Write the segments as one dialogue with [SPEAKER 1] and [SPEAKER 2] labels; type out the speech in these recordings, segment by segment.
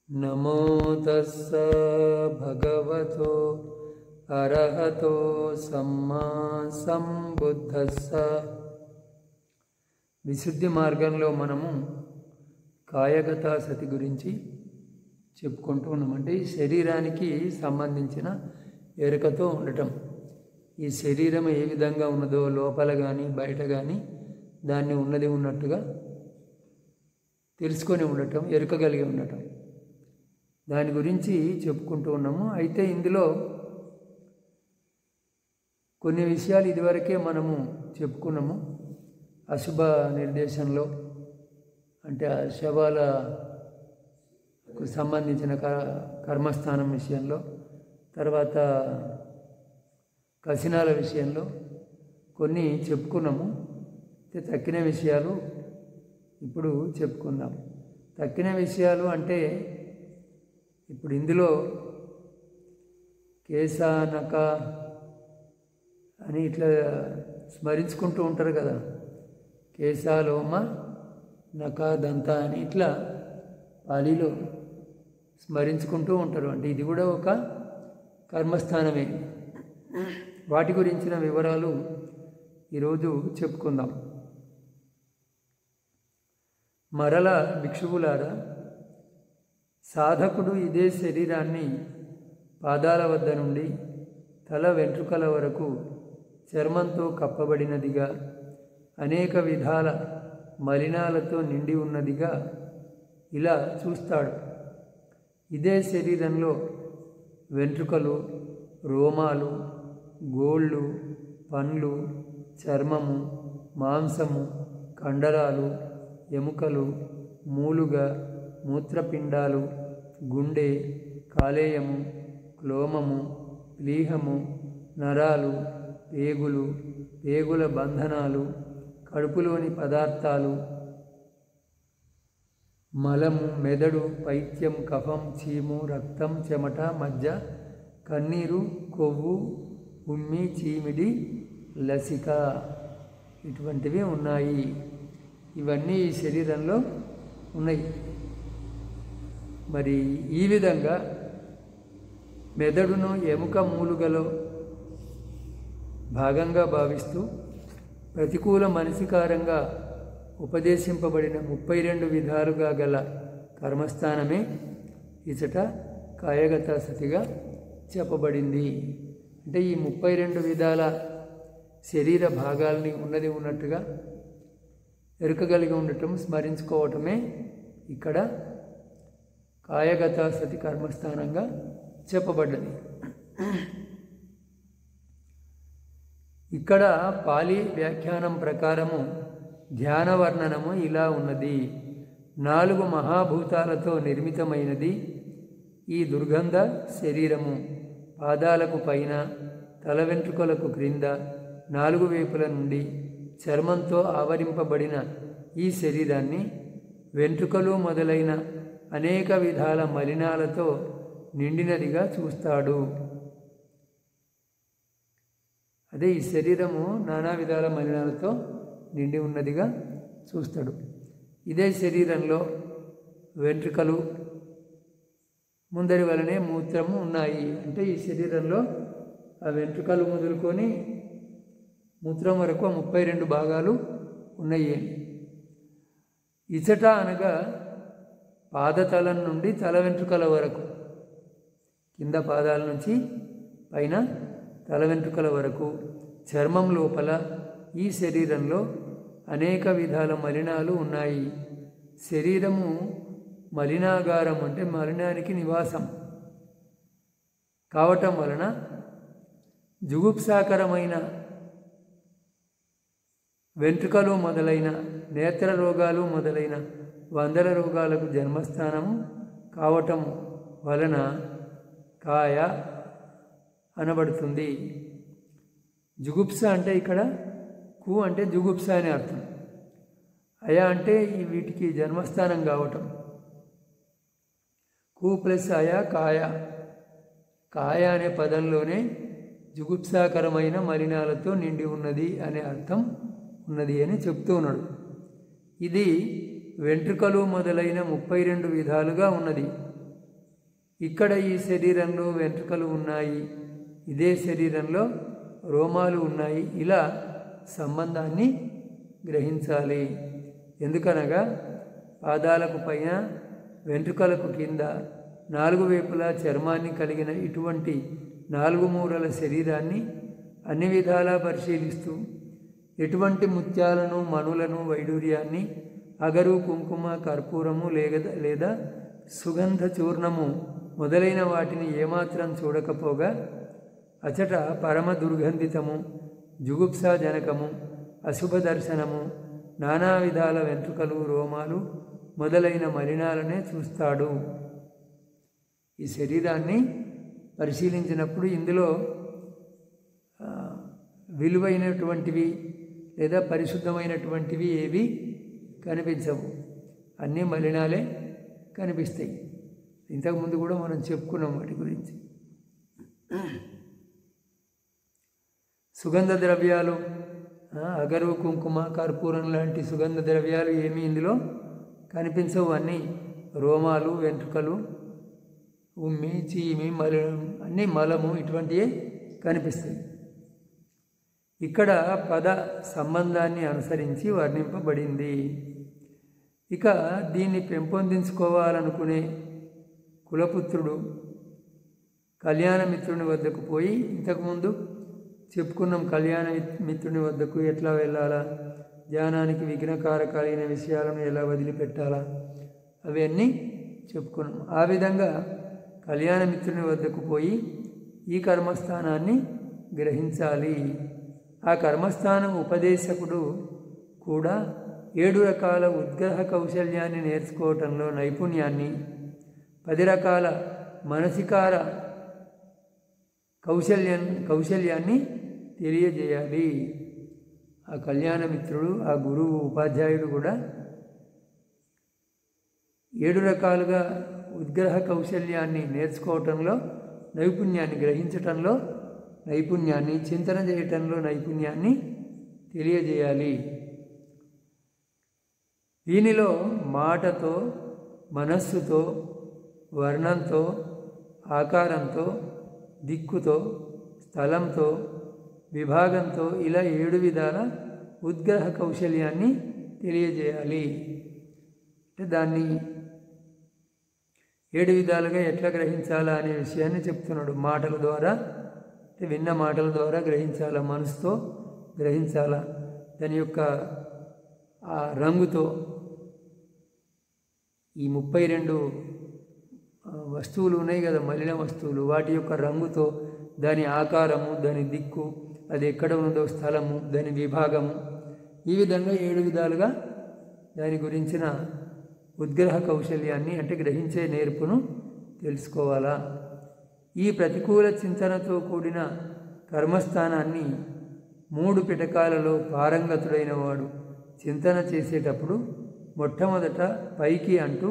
[SPEAKER 1] నమో తస్స భగవతో అరహతో సమ్మా సంబుద్ధస్స. విశుద్ధి మార్గంలో మనము కాయగత సతి గురించి చెప్పుకుంటూ ఉన్నామంటే ఈ శరీరానికి సంబంధించిన ఎరుకతో ఉండటం. ఈ శరీరం ఏ విధంగా ఉన్నదో లోపల కానీ బయట కానీ దాన్ని ఉన్నది ఉన్నట్టుగా తెలుసుకొని ఉండటం, ఎరుకగలిగి ఉండటం, దాని గురించి చెప్పుకుంటూ ఉన్నాము. అయితే ఇందులో కొన్ని విషయాలు ఇదివరకే మనము చెప్పుకున్నాము. అశుభ నిర్దేశంలో అంటే శవాలకు సంబంధించిన కర్మస్థానం విషయంలో, తర్వాత కసినాల విషయంలో కొన్ని చెప్పుకున్నాము. తక్కిన విషయాలు ఇప్పుడు చెప్పుకుందాం. తక్కిన విషయాలు అంటే ఇప్పుడు ఇందులో కేశానక అని ఇట్లా స్మరించుకుంటూ ఉంటారు కదా, కేశాలోమ నక దంత అని ఇట్లా పాలీలో స్మరించుకుంటూ ఉంటారు. అంటే ఇది కూడా ఒక కర్మస్థానమే. వాటి గురించిన వివరాలు ఈరోజు చెప్పుకుందాం. మరల భిక్షువులారా, సాధకుడు ఇదే శరీరాన్ని పాదాల వద్ద నుండి తల వెంట్రుకల వరకు చర్మంతో కప్పబడినదిగా, అనేక విధాల మలినాలతో నిండి ఉన్నదిగా ఇలా చూస్తాడు. ఇదే శరీరంలో వెంట్రుకలు, రోమాలు, గోళ్ళు, పండ్లు, చర్మము, మాంసము, కండరాలు, ఎముకలు, మూలుగ, మూత్రపిండాలు, గుండె, కాలేయము, క్లోమము, ప్లీహము, నరాలు, పేగులు, పేగుల బంధనాలు, కడుపులోని పదార్థాలు, మలము, మెదడు, పైత్యం, కఫం, చీము, రక్తం, చెమట, మజ్జ, కన్నీరు, కొవ్వు, ఉమ్మి, చీమిడి, లసిక ఇటువంటివి ఉన్నాయి. ఇవన్నీ ఈ శరీరంలో ఉన్నాయి. మరి ఈ విధంగా మెదడును ఎముక మూలుగలో భాగంగా భావిస్తూ ప్రతికూల మనసికారంగా ఉపదేశింపబడిన 32 విధాలుగా గల కర్మస్థానమే ఇచట కాయగత సతిగా చెప్పబడింది. అంటే ఈ 32 విధాల శరీర భాగాల్ని ఉన్నది ఉన్నట్టుగా ఎరుకగలిగి ఉండటం, స్మరించుకోవటమే ఇక్కడ కాయగత సతి కర్మస్థానంగా చెప్పబడ్డది. ఇక్కడ పాలి వ్యాఖ్యానం ప్రకారము ధ్యాన వర్ణనము ఇలా ఉన్నది. 4 మహాభూతాలతో నిర్మితమైనది ఈ దుర్గంధ శరీరము. పాదాలకు పైన, తల వెంట్రుకలకు క్రింద 4 వైపుల నుండి చర్మంతో ఆవరింపబడిన ఈ శరీరాన్ని వెంట్రుకలు మొదలైన అనేక విధాల మలినాలతో నిండినదిగా చూస్తాడు. అదే ఈ శరీరము నానా విధాల మలినాలతో నిండి ఉన్నదిగా చూస్తాడు. ఇదే శరీరంలో వెంట్రుకలు ముందరి వలనే మూత్రము ఉన్నాయి. అంటే ఈ శరీరంలో ఆ వెంట్రుకలు మొదలుకొని మూత్రం వరకు 32 భాగాలు ఉన్నాయి. ఇచట అనగా పాదతలం నుండి తల వెంట్రుకల వరకు, కింద పాదాల నుంచి పైన తల వెంట్రుకల వరకు చర్మం లోపల ఈ శరీరంలో అనేక విధాల మలినాలు ఉన్నాయి. శరీరము మలినాగారం అంటే మలినానికి నివాసం కావటం వలన జుగుప్సాకరమైన వెంట్రుకలు మొదలైన నేత్ర రోగాలు మొదలైన 100 రోగాలకు జన్మస్థానము కావటం వలన కాయ అనబడుతుంది. జుగుప్స అంటే ఇక్కడ కు అంటే జుగుప్స అని అర్థం. అయ అంటే వీటికి జన్మస్థానం కావటం. కు ప్లస్ అయ కాయ. కాయ అనే పదంలోనే జుగుప్సాకరమైన మలినాలతో నిండి ఉన్నది అనే అర్థం ఉన్నది అని చెప్తూ ఉన్నాడు. ఇది వెంట్రుకలు మొదలైన 32 విధాలుగా ఉన్నది. ఇక్కడ ఈ శరీరంలో వెంట్రుకలు ఉన్నాయి, ఇదే శరీరంలో రోమాలు ఉన్నాయి. ఇలా సంబంధాన్ని గ్రహించాలి. ఎందుకనగా పాదాలకు పైన వెంట్రుకలకు కింద 4 వైపులా చర్మాన్ని కలిగిన ఇటువంటి 4 మూరల శరీరాన్ని అన్ని విధాలా పరిశీలిస్తూ ఎటువంటి ముత్యాలను, మణులను, వైడూర్యాన్ని, అగరు, కుంకుమ, కర్పూరము లేదా సుగంధ చూర్ణము మొదలైన వాటిని ఏమాత్రం చూడకపోగా అచట పరమ దుర్గంధితము, జుగుప్సాజనకము, అశుభ దర్శనము, నానా విధాల వెంట్రుకలు, రోమాలు మొదలైన మలినాలనే చూస్తాడు. ఈ శరీరాన్ని పరిశీలించినప్పుడు ఇందులో విలువైనటువంటివి లేదా పరిశుద్ధమైనటువంటివి ఏవి కనిపించవు. అన్నీ మలినాలే కనిపిస్తాయి. ఇంతకుముందు కూడా మనం చెప్పుకున్నాం వాటి గురించి. సుగంధ ద్రవ్యాలు, అగరు, కుంకుమ, కర్పూరం లాంటి సుగంధ ద్రవ్యాలు ఏమీ ఇందులో కనిపించవు. అన్నీ రోమాలు, వెంట్రుకలు, ఉమ్మి, చీమి, అన్నీ మలము ఇటువంటివే కనిపిస్తాయి. ఇక్కడ పద సంబంధాన్ని అనుసరించి వర్ణింపబడింది. ఇక దీన్ని పెంపొందించుకోవాలనుకునే కులపుత్రుడు కళ్యాణమిత్రుని వద్దకు పోయి, ఇంతకుముందు చెప్పుకున్నాం కళ్యాణ మిత్రుని వద్దకు ఎట్లా వెళ్ళాలా, ధ్యానానికి విఘ్నకారకాలైన విషయాలను ఎలా వదిలిపెట్టాలా అవన్నీ చెప్పుకున్నాం. ఆ విధంగా కళ్యాణమిత్రుని వద్దకు పోయి ఈ కర్మస్థానాన్ని గ్రహించాలి. ఆ కర్మస్థానం ఉపదేశకుడు కూడా 7 రకాల ఉద్గ్రహ కౌశల్యాన్ని నేర్చుకోవటంలో నైపుణ్యాన్ని, 10 రకాల మనసికార కౌశల్యాన్ని తెలియజేయాలి. ఆ కళ్యాణమిత్రుడు, ఆ గురువు, ఉపాధ్యాయుడు కూడా 7 రకాలుగా ఉద్గ్రహ కౌశల్యాన్ని నేర్చుకోవటంలో నైపుణ్యాన్ని, గ్రహించటంలో నైపుణ్యాన్ని, చింతన చేయటంలో నైపుణ్యాన్ని తెలియజేయాలి. దీనిలో మాటతో, మనస్సుతో, వర్ణంతో, ఆకారంతో, దిక్కుతో, స్థలంతో, విభాగంతో ఇలా 7 విధాల ఉద్గ్రహ కౌశల్యాన్ని తెలియజేయాలి. అంటే దాన్ని 7 విధాలుగా ఎట్లా గ్రహించాలా అనే విషయాన్ని చెప్తున్నాడు. మాటల ద్వారా, అంటే విన్న మాటల ద్వారా గ్రహించాలా, మనసుతో గ్రహించాలా, దాని యొక్క ఆ రంగుతో, ఈ 32 వస్తువులు ఉన్నాయి కదా, మలిన వస్తువులు, వాటి యొక్క రంగుతో, దాని ఆకారము, దాని దిక్కు, అది ఎక్కడ ఉందో స్థలము, దాని విభాగము, ఈ విధంగా 7 విధాలుగా దాని గురించిన ఉద్గ్రహ కౌశల్యాన్ని, అంటే గ్రహించే నేర్పును తెలుసుకోవాలా. ఈ ప్రతికూల చింతనతో కూడిన కర్మస్థానాన్ని 3 పిటకాలలో పారంగతుడైన వాడు చింతన చేసేటప్పుడు మొట్టమొదట పైకి అంటూ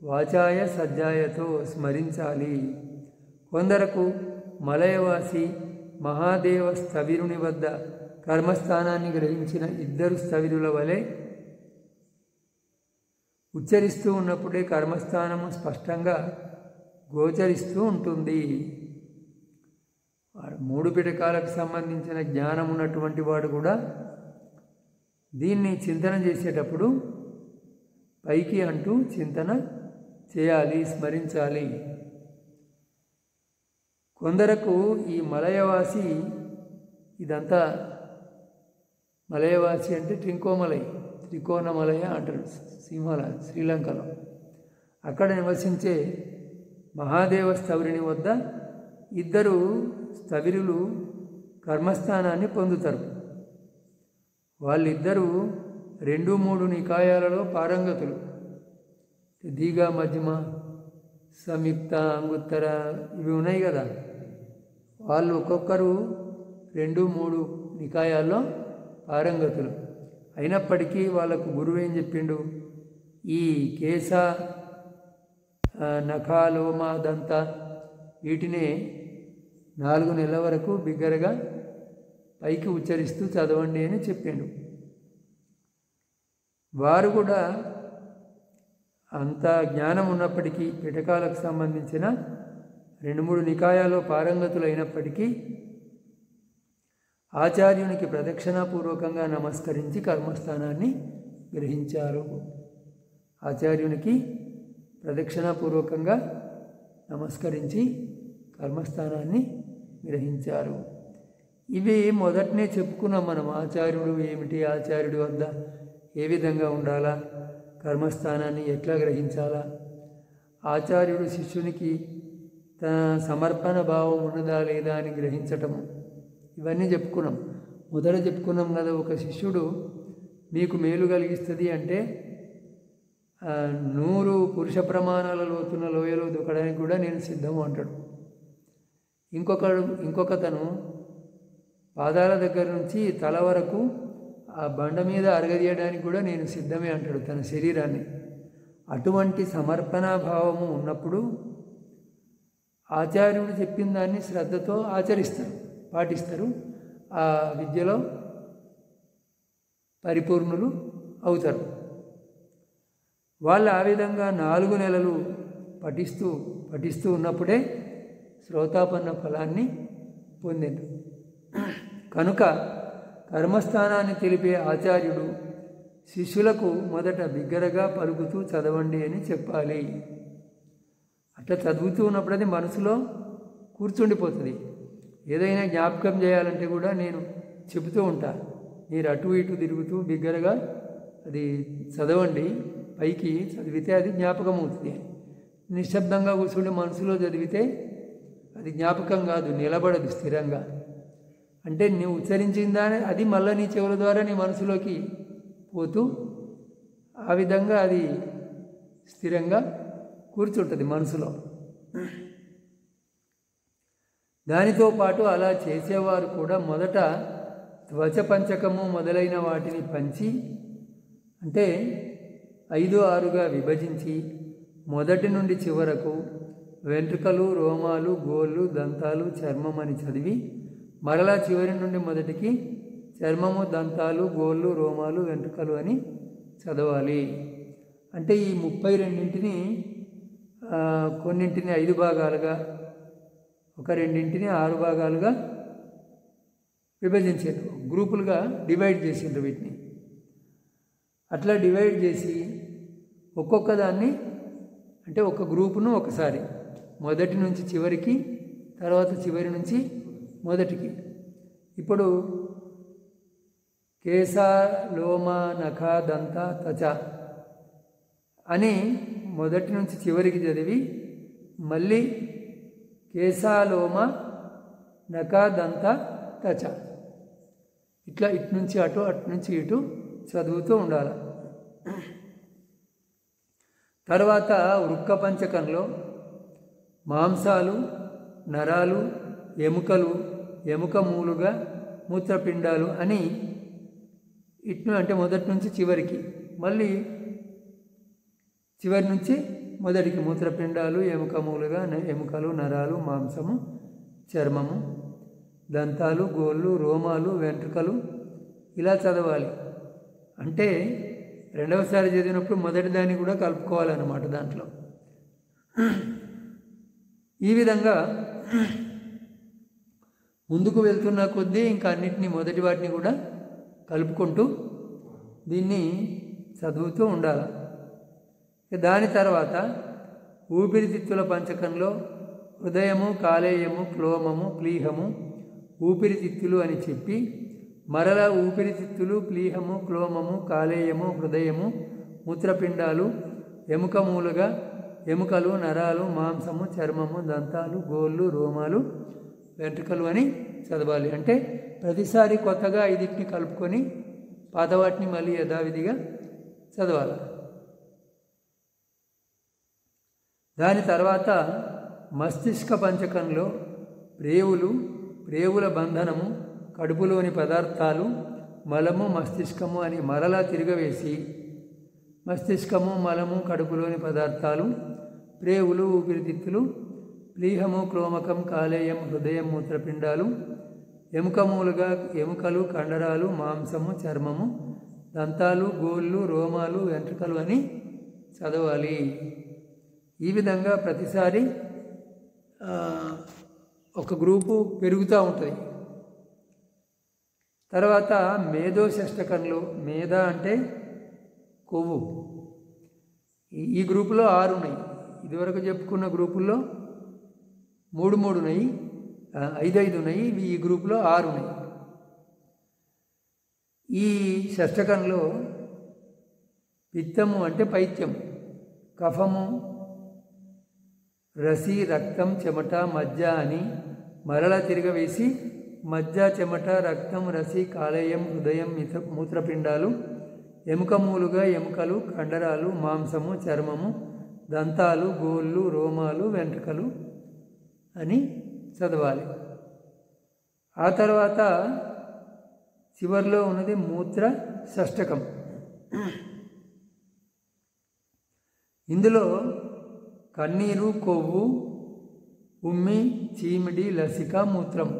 [SPEAKER 1] వాచాయ సజ్జాయతో స్మరించాలి. కొందరకు మలయవాసి మహాదేవ స్థవిరుని వద్ద కర్మస్థానాన్ని గ్రహించిన 2 స్థవిరుల వలె ఉచ్చరిస్తూ ఉన్నప్పుడే కర్మస్థానము స్పష్టంగా గోచరిస్తూ ఉంటుంది. 3 పిటకాలకు సంబంధించిన జ్ఞానం ఉన్నటువంటి వాడు కూడా దీన్ని చింతన చేసేటప్పుడు పైకి అంటూ చింతన చేయాలి, స్మరించాలి. కొందరకు ఈ మలయవాసి, ఇదంతా మలయవాసి అంటే త్రికోణమలయ అంటారు శ్రీలంకలో. అక్కడ నివసించే మహాదేవ స్థవిరుని వద్ద 2 స్థవిరులు కర్మస్థానాన్ని పొందుతారు. వాళ్ళిద్దరూ 2-3 నికాయాలలో పారంగతులు. దీఘ, మధ్యమ, సంయుక్త, అంగుత్తర ఇవి ఉన్నాయి కదా, వాళ్ళు ఒక్కొక్కరు 2-3 నికాయాల్లో పారంగతులు. అయినప్పటికీ వాళ్ళకు గురువు ఏం చెప్పిండు, ఈ కేశ, నఖ, లోమ, దంత వీటినే 4 నెలల వరకు బిగ్గరగా పైకి ఉచ్చరిస్తూ చదవండి అని చెప్పిండు. వారు కూడా అంత జ్ఞానం ఉన్నప్పటికీ పిటకాలకు సంబంధించిన 2-3 నికాయాల్లో పారంగతులైనప్పటికీ ఆచార్యునికి ప్రదక్షిణాపూర్వకంగా నమస్కరించి కర్మస్థానాన్ని గ్రహించారు. ఆచార్యునికి ప్రదక్షిణాపూర్వకంగా నమస్కరించి కర్మస్థానాన్ని గ్రహించారు. ఇవి మొదటనే చెప్పుకున్నాం మనం. ఆచార్యుడు ఏమిటి, ఆచార్యుడి వద్ద ఏ విధంగా ఉండాలా, కర్మస్థానాన్ని ఎట్లా గ్రహించాలా, ఆచార్యుడు శిష్యునికి తన సమర్పణ భావం ఉన్నదా లేదా అని గ్రహించటము, ఇవన్నీ చెప్పుకున్నాం. మొదట చెప్పుకున్నాం కదా, ఒక శిష్యుడు మీకు మేలు కలిగిస్తుంది అంటే 100 పురుష ప్రమాణాల లోతున్న లోయలో దూకడానికి కూడా నేను సిద్ధము అంటాడు. ఇంకొకతను పాదాల దగ్గర నుంచి తల వరకు ఆ బండ మీద అరగదీయడానికి కూడా నేను సిద్ధమే అంటాడు తన శరీరాన్ని. అటువంటి సమర్పణా భావము ఉన్నప్పుడు ఆచార్యుడు చెప్పిన దాన్ని శ్రద్ధతో ఆచరిస్తారు, పాటిస్తారు. ఆ విద్యలో పరిపూర్ణులు అవుతారు. వాళ్ళు ఆ విధంగా 4 నెలలు పఠిస్తూ ఉన్నప్పుడే శ్రోతాపన్న ఫలాన్ని పొందారు. కనుక కర్మస్థానాన్ని తెలిపే ఆచార్యుడు శిష్యులకు మొదట బిగ్గరగా పలుకుతూ చదవండి అని చెప్పాలి. అట్లా చదువుతూ ఉన్నప్పుడు అది మనసులో కూర్చుండిపోతుంది. ఏదైనా జ్ఞాపకం చేయాలంటే కూడా నేను చెబుతూ ఉంటాను, మీరు అటు ఇటు తిరుగుతూ బిగ్గరగా అది చదవండి, పైకి చదివితే అది జ్ఞాపకం అవుతుంది. నిశ్శబ్దంగా కూర్చుండి మనసులో చదివితే అది జ్ఞాపకం కాదు, నిలబడదు స్థిరంగా. అంటే నువ్వు ఉచ్చరించిందానే అది మళ్ళీ నీ చెవుల ద్వారా నీ మనసులోకి పోతూ ఆ విధంగా అది స్థిరంగా కూర్చుంటుంది మనసులో. దానితో పాటు అలా చేసేవారు కూడా మొదట త్వచ పంచకము మొదలైన వాటిని పంచి, అంటే 5-6గా విభజించి మొదటి నుండి చివరకు వెంట్రుకలు, రోమాలు, గోళ్ళు, దంతాలు, చర్మం అని చదివి మరలా చివరి నుండి మొదటికి చర్మము, దంతాలు, గోళ్ళు, రోమాలు, వెంట్రుకలు అని చదవాలి. అంటే ఈ 32ంటిని కొన్నింటిని 5 భాగాలుగా, ఒక 2ంటిని 6 భాగాలుగా విభజించారు, గ్రూపులుగా డివైడ్ చేసిండ్రు వీటిని. అట్లా డివైడ్ చేసి ఒక్కొక్క దాన్ని, అంటే ఒక గ్రూపును ఒకసారి మొదటి నుంచి చివరికి, తర్వాత చివరి నుంచి మొదటికి. ఇప్పుడు కేశ, లోమ, నఖ, దంత, త్వచ అని మొదటి నుంచి చివరికి చదివి మళ్ళీ కేశ, లోమ, నఖ, దంత, త్వచ ఇట్లా ఇటు నుంచి అటు, అటు నుంచి ఇటు చదువుతూ ఉండాలి. తర్వాత వృక్క పంచకంలో మాంసాలు, నరాలు, ఎముకలు, ఎముక మూలుగా, మూత్రపిండాలు అని ఇట్ను, అంటే మొదటి నుంచి చివరికి, మళ్ళీ చివరి నుంచి మొదటికి మూత్రపిండాలు, ఎముక మూలుగా, ఎముకలు, నరాలు, మాంసము, చర్మము, దంతాలు, గోళ్ళు, రోమాలు, వెంట్రుకలు ఇలా చదవాలి. అంటే రెండవసారి చదివినప్పుడు మొదటి దాన్ని కూడా కలుపుకోవాలన్నమాట దాంట్లో. ఈ విధంగా ముందుకు వెళ్తున్న కొద్దీ ఇంకా అన్నిటినీ, మొదటి వాటిని కూడా కలుపుకుంటూ దీన్ని చదువుతూ ఉండాలి. దాని తర్వాత ఊపిరితిత్తుల పంచకంలో హృదయము, కాలేయము, క్లోమము, ప్లీహము, ఊపిరితిత్తులు అని చెప్పి మరలా ఊపిరితిత్తులు, ప్లీహము, క్లోమము, కాలేయము, హృదయము, మూత్రపిండాలు, ఎముక మూలుగా, ఎముకలు, నరాలు, మాంసము, చర్మము, దంతాలు, గోళ్ళు, రోమాలు, వెంట్రుకలు అని చదవాలి. అంటే ప్రతిసారి కొత్తగా 5టిని కలుపుకొని పాత వాటిని మళ్ళీ యథావిధిగా చదవాలి. దాని తర్వాత మస్తిష్క పంచకంలో ప్రేవులు, ప్రేవుల బంధనము, కడుపులోని పదార్థాలు, మలము, మస్తిష్కము అని మరలా తిరగవేసి మస్తిష్కము, మలము, కడుపులోని పదార్థాలు, ప్రేవులు, ఊపిరితిత్తులు, ప్లీహము, క్లోమకం, కాలేయం, హృదయం, మూత్రపిండాలు, ఎముక మూలుగా, ఎముకలు, కండరాలు, మాంసము, చర్మము, దంతాలు, గోళ్ళు, రోమాలు, వెంట్రుకలు అని చదవాలి. ఈ విధంగా ప్రతిసారి ఒక గ్రూపు పెరుగుతూ ఉంటుంది. తర్వాత మేధో షష్టకంలో, మేధ అంటే కొవ్వు, ఈ గ్రూపులో 6 ఉన్నాయి. ఇదివరకు చెప్పుకున్న గ్రూపుల్లో 3 ఉన్నాయి, 5 ఉన్నాయి. ఈ గ్రూపులో 6 ఉన్నాయి. ఈ షష్టకంలో పిత్తము అంటే పైత్యం, కఫము, రసి, రక్తం, చెమట, మజ్జ అని మరలా తిరగవేసి మజ్జ, చెమట, రక్తం, రసి, కాలేయం, హృదయం, మూత్రపిండాలు, ఎముకమూలుగా ఎముకలు, కండరాలు, మాంసము, చర్మము, దంతాలు, గోళ్ళు, రోమాలు, వెంట్రుకలు అని చదవాలి. ఆ తర్వాత చివరిలో ఉన్నది మూత్ర షష్టకం. ఇందులో కన్నీరు, కొవ్వు, ఉమ్మి, చీమిడి, లసిక, మూత్రం.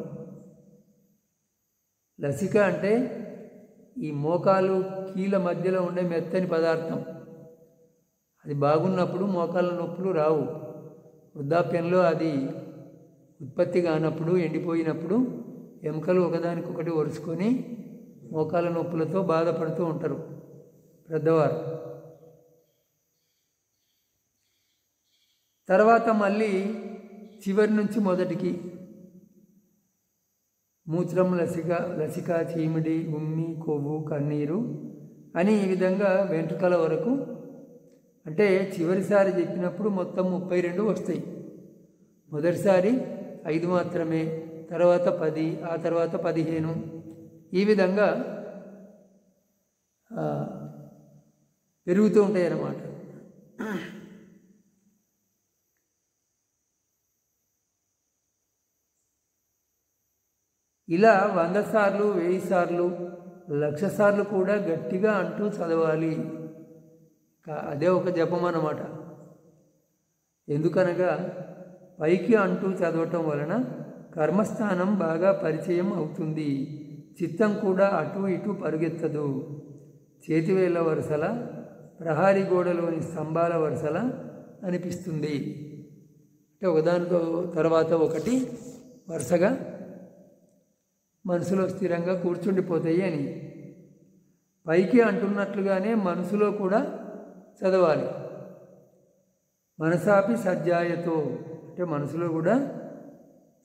[SPEAKER 1] లసిక అంటే ఈ మోకాలు కీళ్ళ మధ్యలో ఉండే మెత్తని పదార్థం. అది బాగున్నప్పుడు మోకాళ్ళ నొప్పులు రావు. వృద్ధాప్యంలో అది ఉత్పత్తి కానప్పుడు, ఎండిపోయినప్పుడు ఎముకలు ఒకదానికొకటి ఒరుచుకొని మోకాళ్ళ నొప్పులతో బాధపడుతూ ఉంటారు పెద్దవారు. తర్వాత మళ్ళీ చివరి నుంచి మొదటికి మూత్రం, లసిక, చీమిడి, ఉమ్మి, కొవ్వు, కన్నీరు అని ఈ విధంగా వెంట్రుకల వరకు. అంటే చివరిసారి చెప్పినప్పుడు మొత్తం 32 వస్తాయి. మొదటిసారి 5 మాత్రమే, తర్వాత 10, ఆ తర్వాత 15. ఈ విధంగా పెరుగుతూ ఉంటాయి అన్నమాట. ఇలా 100 సార్లు, 1000 సార్లు, 1,00,000 సార్లు కూడా గట్టిగా అంటూ చదవాలి. అదే ఒక జపం అన్నమాట. ఎందుకనగా పైకి అంటూ చదవటం వలన కర్మస్థానం బాగా పరిచయం అవుతుంది. చిత్తం కూడా అటు ఇటు పరుగెత్తదు. చేతివేళ్ల వరుసల, ప్రహారీ గోడలోని స్తంభాల వరుసల అనిపిస్తుంది. అంటే ఒకదానితో తర్వాత ఒకటి వరుసగా మనసులో స్థిరంగా కూర్చుండిపోతాయి అని. పైకి అంటున్నట్లుగానే మనసులో కూడా చదవాలి. మనసాపి సజ్జాయతో అంటే మనసులో కూడా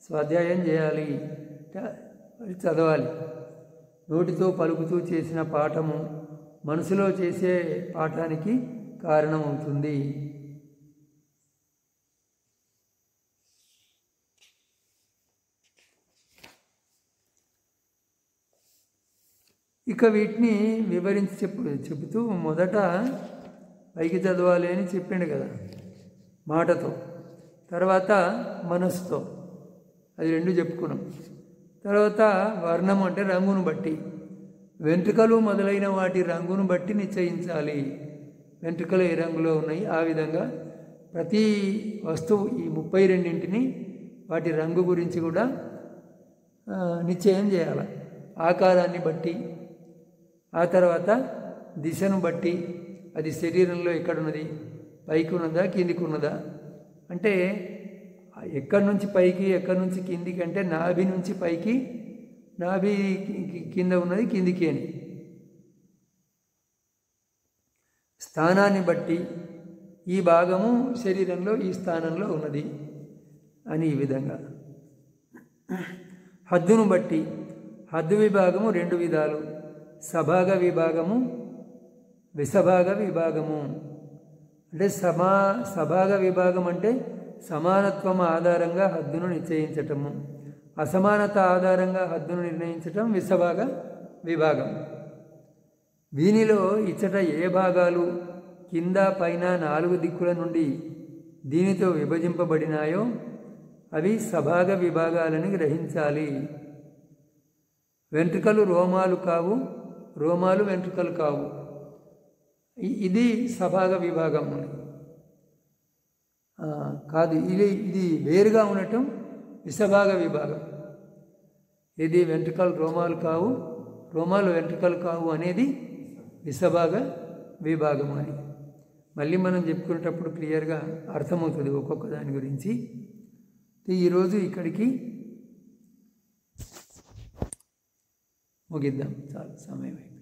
[SPEAKER 1] స్వాధ్యాయం చేయాలి, చదవాలి. నోటితో పలుకుతూ చేసిన పాఠము మనసులో చేసే పాఠానికి కారణమవుతుంది. ఇక వీటిని వివరించి చెబుతూ మొదట పైకి చదవాలి అని చెప్పిండు కదా మాటతో, తర్వాత మనసుతో, అది 2 చెప్పుకున్నాం. తర్వాత వర్ణం అంటే రంగును బట్టి, వెంట్రుకలు మొదలైన వాటి రంగును బట్టి నిశ్చయించాలి. వెంట్రుకలు ఏ రంగులో ఉన్నాయి ఆ విధంగా ప్రతి వస్తువు ఈ 32ంటిని వాటి రంగు గురించి కూడా నిశ్చయం చేయాలి. ఆకారాన్ని బట్టి, ఆ తర్వాత దిశను బట్టి, అది శరీరంలో ఎక్కడున్నది, పైకి ఉన్నదా కిందికి ఉన్నదా, అంటే ఎక్కడి నుంచి పైకి ఎక్కడి నుంచి కిందికి అంటే నాభి నుంచి పైకి, నాభి కింద ఉన్నది కిందికి అని. స్థానాన్ని బట్టి ఈ భాగము శరీరంలో ఈ స్థానంలో ఉన్నది అని ఈ విధంగా. హద్దును బట్టి, హద్దు విభాగము 2 విధాలు, సభాగ విభాగము, విసభాగ విభాగము. అంటే సభాగ విభాగం అంటే సమానత్వం ఆధారంగా హద్దును నిశ్చయించటము, అసమానత ఆధారంగా హద్దును నిర్ణయించటం విసభాగ విభాగం. దీనిలో ఇచ్చట ఏ భాగాలు కింద పైన 4 దిక్కుల నుండి దీనితో విభజింపబడినాయో అవి సభాగ విభాగాలని గ్రహించాలి. వెంట్రుకలు రోమాలు కావు, రోమాలు వెంట్రుకలు కావు. ఇది సభాగ విభాగం కాదు. ఇది వేరుగా ఉండటం విసభాగ విభాగం. ఇది వెంట్రుకలు రోమాలు కావు, రోమాలు వెంట్రుకలు కావు అనేది విసభాగ విభాగం అని మళ్ళీ మనం చెప్పుకునేటప్పుడు క్లియర్గా అర్థమవుతుంది ఒక్కొక్క దాని గురించి. ఈరోజు ఇక్కడికి ముగిద్దాం, చాలా సమయం.